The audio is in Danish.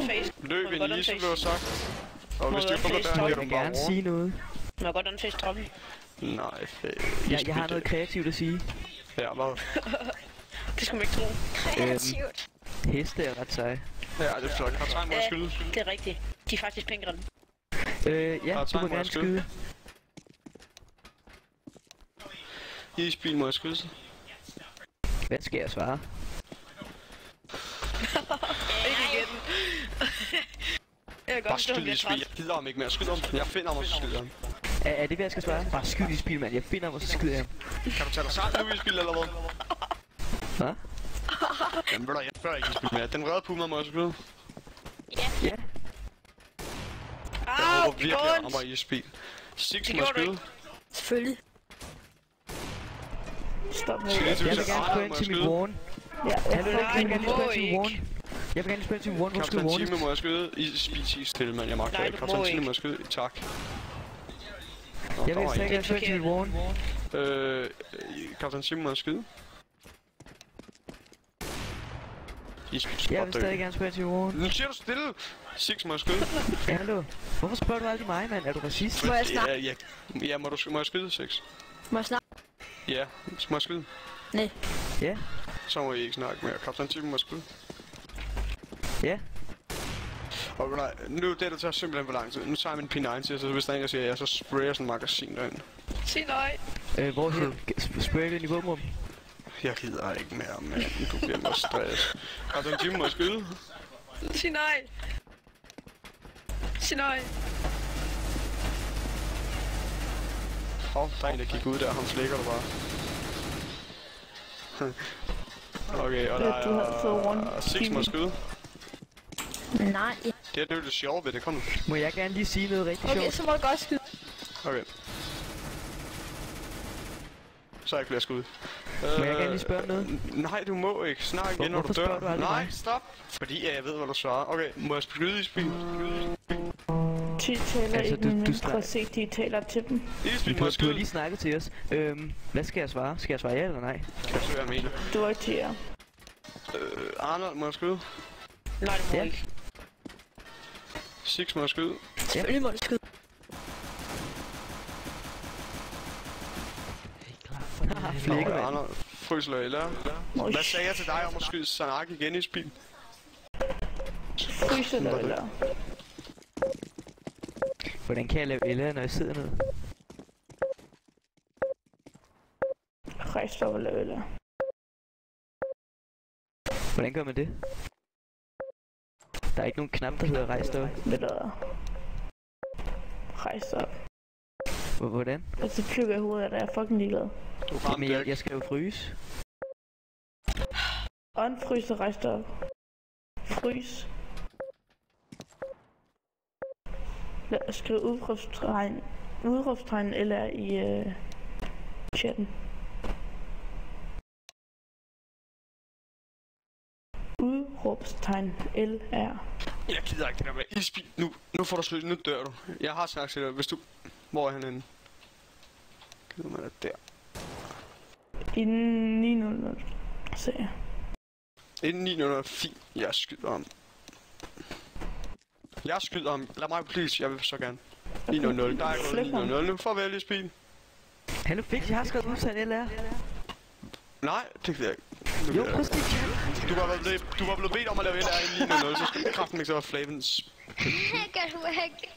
face. Løb ind i isen, blev sagt. Og hvis Må du kommer der, Jeg vil gerne sige noget. Må jeg godt unface droppen? Nej, Jeg har noget kreativt at sige. Ja, hvad? Det skulle man ikke tro. Kreativt. Heste er ret seje. Ja, det er flot. Har tegn må jeg skyde. Det er rigtigt. De er faktisk pængere. Ja, du må gerne skyde. Isbil må jeg skyde. Hvad skal jeg svare? Ikke igen. Jeg kan Bare godt forstå, skyd at jeg i spil. Jeg gider ham ikke mere. Skyd om. Jeg finder ham, og så skyder ham. Er det hvad jeg skal svare? Bare skyd i spil, mand. Jeg finder ham, og så skyder jeg ham. Kan du tage dig sammen nu i spil, eller hvad? Hvad? Jamen ved du, jeg spørger ikke i spil mere. Den røde puma må jeg skyde. Ja. Jeg håber virkelig, at han var i spil. Six må jeg skyde. Selvfølgelig. Stop med Jeg vil gerne spørge ind til min warn. Hallo, jeg vil gerne spørge til min warn. Jeg vil gerne spørge til min warn. Hvor skal du warn? Kaptajn Time må jeg skyde. I spil stille, mand. Jeg magter ikke. Kaptajn Time må jeg skyde. Tak. Jeg vil gerne spørge til min warn. Kaptajn Time må jeg skyde. Jeg vil stadig gerne spørge til min warn. Nu siger du stille. Six må jeg skyde. Hallo. Hvorfor spørger du aldrig mig, mand? Er du racist? Må jeg snakke? Ja, må jeg skyde, Six? Må jeg snakke? Ja, så må jeg skyde. Nej. Ja. Så må I ikke snakke mere. Kaptajn Time må jeg skyde. Ja. Og nej, nu det der tager simpelthen for lang tid. Nu tager jeg min P9 til, så hvis der er en, der siger ja, så sprayer jeg sådan en magasin derinde. Sig nej. Hvorhen? Sprayer du ind i våbenrum? Jeg gider ikke mere, mand. Du bliver noget stress. Kaptajn Time må jeg skyde. Sig nej. Sig nej. Der er en, der gik ud der. Ham slikker du bare. Okay, og der er 6 må skyde. Nej. Det er jo det sjove ved det. Kom nu. Må jeg gerne lige sige noget rigtig sjovt? Okay, så må du godt skyde. Okay. Så er ikke flere skud. Må jeg gerne lige spørge om noget? Nej, du må ikke. Snak igen, når du dør. Du aldrig Nej, mig? stop. Fordi jeg ved, hvad du svarer. Okay, må jeg skyde i spil? 10 taler Altså, ikke, men du prøv at se, de taler til dem. Isbil Du må har skyde. lige snakket til os. Hvad skal jeg svare? Skal jeg svare ja eller nej? Kan jeg søge, jeg mener. Du er ikke til jer. Arnold må jeg skyde. Nej, det må Ja. ikke. 6 må jeg skyde. Selvfølgelig må du skyde. Flække, mand. Arnold, frysler eller? Hvad sagde jeg til dig om at skyde Sanak igen i spil? Fryser dig, eller? Hvordan kan jeg lave eller, når jeg sidder ned? Rejs dig og lave, eller? Hvordan gør man det? Der er ikke nogen knap, der hedder rejs dig op. Ved du hvad? Rejs dig op. Hvordan? Altså, plukker jeg hovedet af dig, jeg er fucking ligeglad. Du ramte Men ikke. jeg skal jo fryse. Unfrys og rejs dig op. Frys. Lad os skrive udråbstegn eller i chatten. Udråbstegn LR. Jeg gider ikke det der med isbil. Nu får du slut. Nu dør du. Jeg har sagt til dig, hvis du... Hvor er han henne? Gider man er der. Inden 900, sagde jeg. Inden 900, fint. Jeg skyder ham. Jeg skyder ham. Lad mig please. Jeg vil så gerne. 900. Der er gået 900. Nu farvel isbil. Hallo Fix, jeg har skrevet udtale LR. Nej, det vil jeg ikke. Jo, præcis. Du var blevet bedt om at lave LR i 900, så skal du kraften ikke så være Flavens. Kan du ikke?